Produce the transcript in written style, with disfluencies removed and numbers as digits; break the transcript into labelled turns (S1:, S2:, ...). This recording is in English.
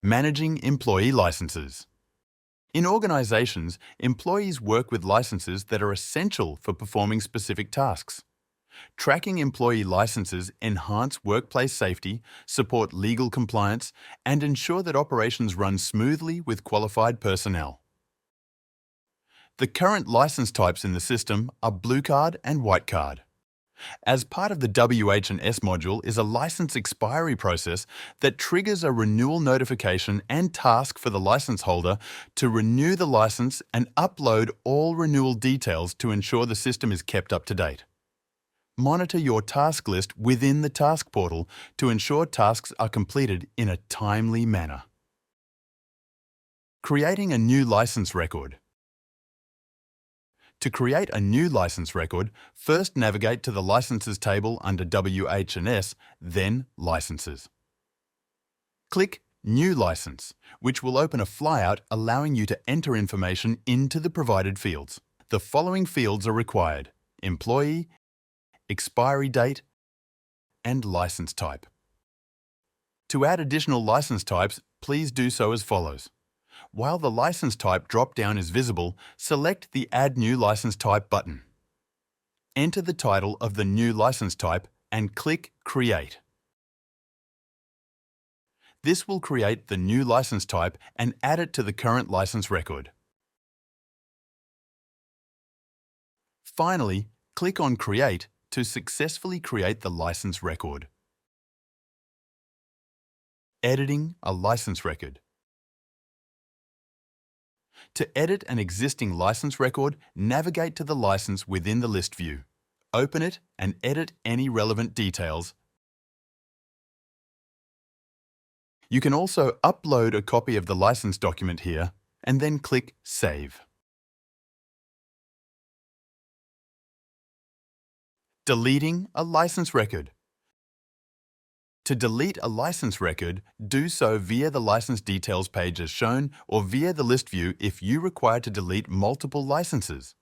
S1: Managing employee licenses. In organizations, employees work with licenses that are essential for performing specific tasks. Tracking employee licenses enhance workplace safety, support legal compliance, and ensure that operations run smoothly with qualified personnel. The current license types in the system are Blue Card and White Card. As part of the WH&S module is a license expiry process that triggers a renewal notification and task for the license holder to renew the license and upload all renewal details to ensure the system is kept up to date. Monitor your task list within the task portal to ensure tasks are completed in a timely manner. Creating a new license record. To create a new license record, first navigate to the Licenses table under WH&S, then Licenses. Click New License, which will open a flyout allowing you to enter information into the provided fields. The following fields are required: employee, expiry date, and license type. To add additional license types, please do so as follows. While the license type drop-down is visible, select the Add New License Type button. Enter the title of the new license type and click Create. This will create the new license type and add it to the current license record. Finally, click on Create to successfully create the license record. Editing a license record. To edit an existing license record, navigate to the license within the list view. Open it and edit any relevant details. You can also upload a copy of the license document here and then click Save. Deleting a license record. To delete a license record, do so via the license details page as shown or via the list view if you require to delete multiple licenses.